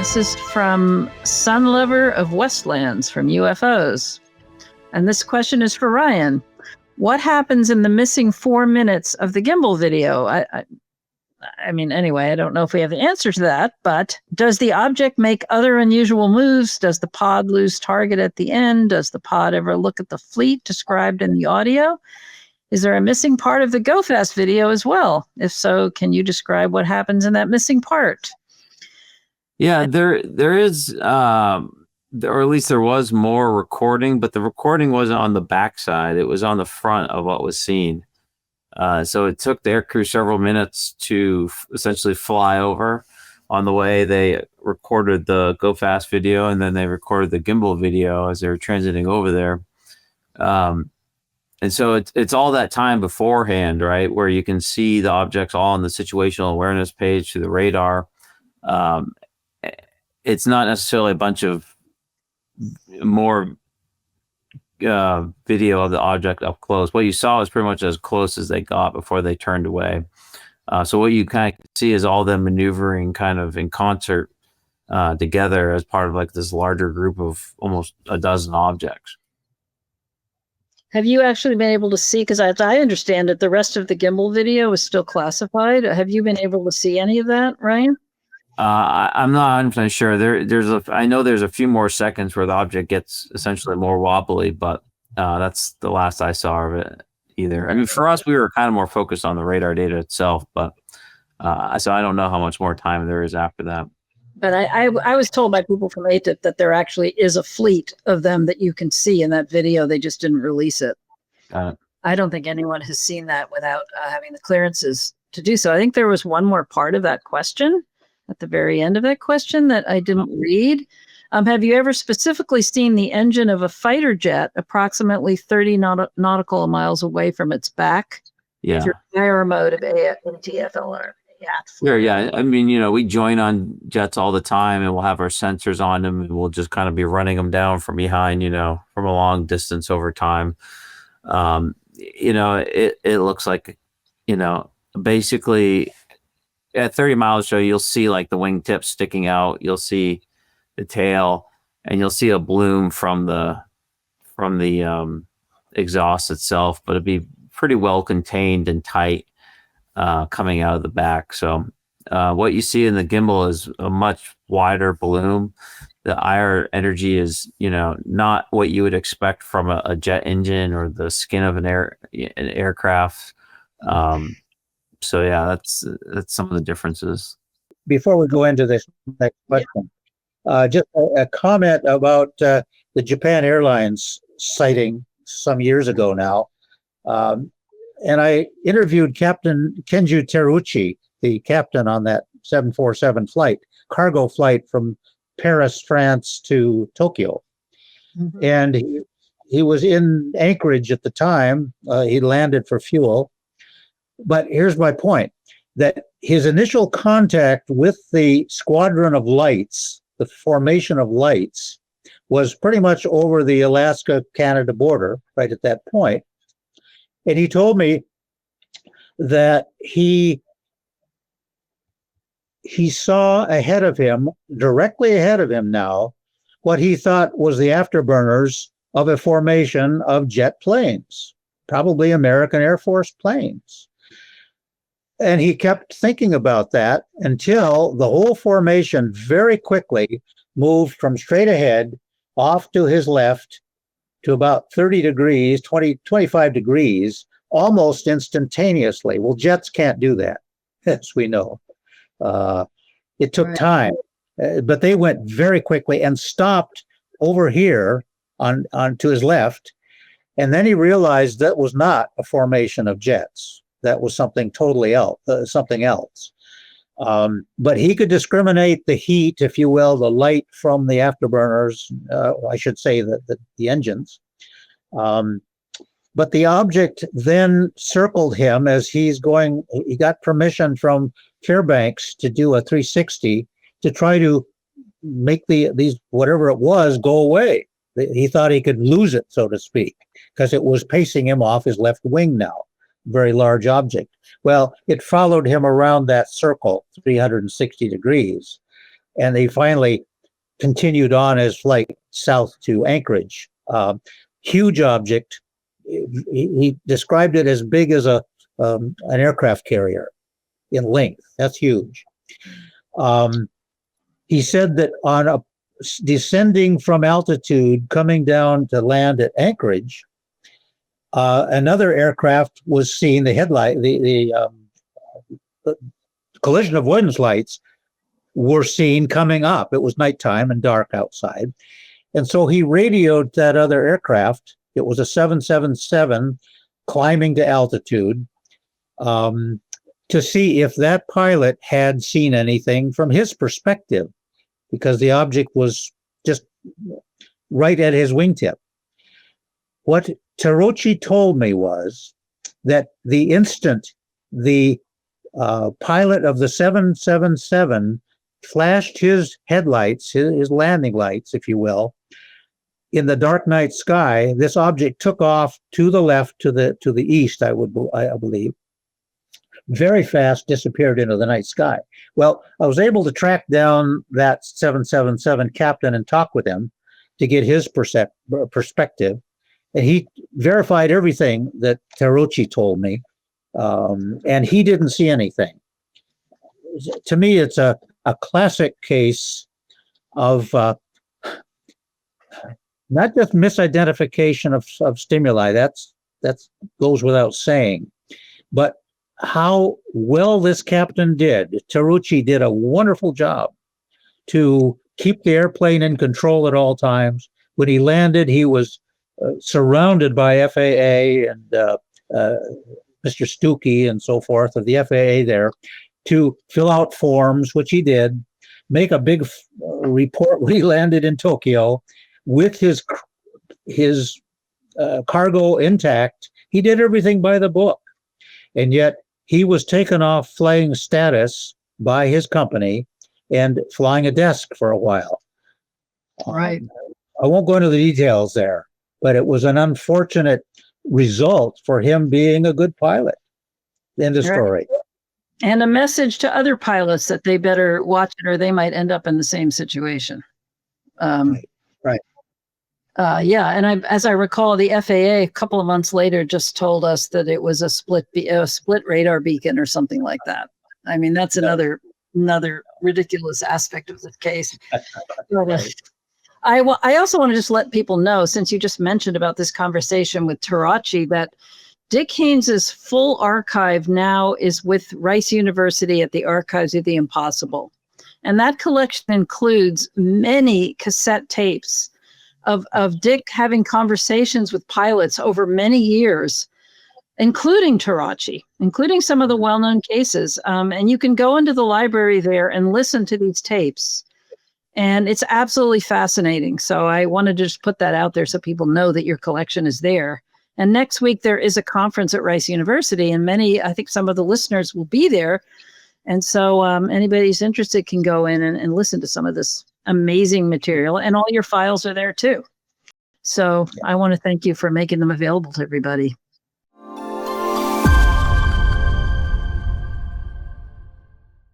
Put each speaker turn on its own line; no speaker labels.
This is from Sunlover of Westlands from UFOs. And this question is for Ryan. What happens in the missing 4 minutes of the gimbal video? I mean, anyway, I don't know if we have the answer to that, but does the object make other unusual moves? Does the pod lose target at the end? Does the pod ever look at the fleet described in the audio? Is there a missing part of the Gofast video as well? If so, can you describe what happens in that missing part?
Yeah, there is, or at least there was more recording, but the recording wasn't on the backside. It was on the front of what was seen. So it took the aircrew several minutes to essentially fly over. On the way, they recorded the Gofast video, and then they recorded the gimbal video as they were transiting over there. And so it's all that time beforehand, right, where you can see the objects all on the situational awareness page through the radar. It's not necessarily a bunch of more video of the object up close. What you saw is pretty much as close as they got before they turned away. So what you kind of see is all them maneuvering kind of in concert together as part of like this larger group of almost a dozen objects.
Have you actually been able to see, because as I understand it, the rest of the gimbal video is still classified. Have you been able to see any of that, Ryan?
I'm not 100% sure. I know there's a few more seconds where the object gets essentially more wobbly, but that's the last I saw of it either. I mean, for us, we were kind of more focused on the radar data itself, but so I don't know how much more time there is after that.
But I was told by people from ATIP that there actually is a fleet of them that you can see in that video. They just didn't release it.
Got it.
I don't think anyone has seen that without having the clearances to do so. I think there was one more part of that question at the very end of that question that I didn't read. Have you ever specifically seen the engine of a fighter jet approximately 30 nautical miles away from its back?
Yeah.
If you're in fire mode of ATFLR. Yeah.
Sure. Yeah. I mean, we join on jets all the time, and we'll have our sensors on them, and we'll just kind of be running them down from behind, from a long distance over time. It looks like, basically at 30 miles or so, you'll see like the wingtips sticking out. You'll see the tail, and you'll see a bloom from the exhaust itself, but it'd be pretty well contained and tight coming out of the back. So what you see in the gimbal is a much wider bloom. The IR energy is, not what you would expect from a jet engine or the skin of an aircraft. So yeah, that's some of the differences.
Before we go into this next question, just a comment about the Japan Airlines sighting some years ago now. And I interviewed Captain Kenju Teruchi, the captain on that 747 flight, cargo flight from Paris, France to Tokyo. Mm-hmm. And he was in Anchorage at the time. He landed for fuel. But here's my point, that his initial contact with the squadron of lights, the formation of lights, was pretty much over the Alaska-Canada border right at that point. And he told me that he saw ahead of him, directly ahead of him now, what he thought was the afterburners of a formation of jet planes, probably American Air Force planes. And he kept thinking about that until the whole formation very quickly moved from straight ahead off to his left to about 30 degrees, 25 degrees, almost instantaneously. Well, jets can't do that, as we know. It took time, but they went very quickly and stopped over here on to his left. And then he realized that was not a formation of jets. That was something totally else, But he could discriminate the heat, if you will, the light from the afterburners, I should say the engines. But the object then circled him as he's going. He got permission from Fairbanks to do a 360 to try to make these whatever it was go away. He thought he could lose it, so to speak, because it was pacing him off his left wing now. Very large object. Well, it followed him around that circle, 360 degrees. and they finally continued on his flight south to Anchorage. Huge object. He described it as big as an aircraft carrier in length. That's huge. He said that on descending from altitude, coming down to land at Anchorage, another aircraft was seen. The headlight, the collision avoidance lights were seen coming up. It was nighttime and dark outside. And so he radioed that other aircraft. It was a 777 climbing to altitude to see if that pilot had seen anything from his perspective, because the object was just right at his wingtip. What Terauchi told me was that the instant the pilot of the 777 flashed his headlights, his landing lights, if you will, in the dark night sky, this object took off to the left, to the east, I believe, very fast, disappeared into the night sky. Well, I was able to track down that 777 captain and talk with him to get his perspective, and he verified everything that Terauchi told me, and he didn't see anything. To me, it's a classic case of not just misidentification of stimuli, that goes without saying, but how well this captain did. Terauchi did a wonderful job to keep the airplane in control at all times. When he landed, he was surrounded by FAA and Mr. Stuckey and so forth of the FAA there to fill out forms, which he did, make a big report when he landed in Tokyo with his cargo intact. He did everything by the book, and yet he was taken off flying status by his company and flying a desk for a while.
Right.
I won't go into the details there, but it was an unfortunate result for him being a good pilot. End of story.
And a message to other pilots that they better watch it, or they might end up in the same situation.
Right.
Yeah, and as I recall, the FAA a couple of months later just told us that it was a split radar beacon or something like that. I mean, that's another ridiculous aspect of this case.
Right.
I also want to just let people know, since you just mentioned about this conversation with Terauchi, that Dick Haynes's full archive now is with Rice University at the Archives of the Impossible. And that collection includes many cassette tapes of Dick having conversations with pilots over many years, including Terauchi, including some of the well-known cases. And you can go into the library there and listen to these tapes. And it's absolutely fascinating. So I wanted to just put that out there so people know that your collection is there. And next week, there is a conference at Rice University, and I think some of the listeners will be there. And so anybody who's interested can go in and listen to some of this amazing material, and all your files are there too. So I want to thank you for making them available to everybody.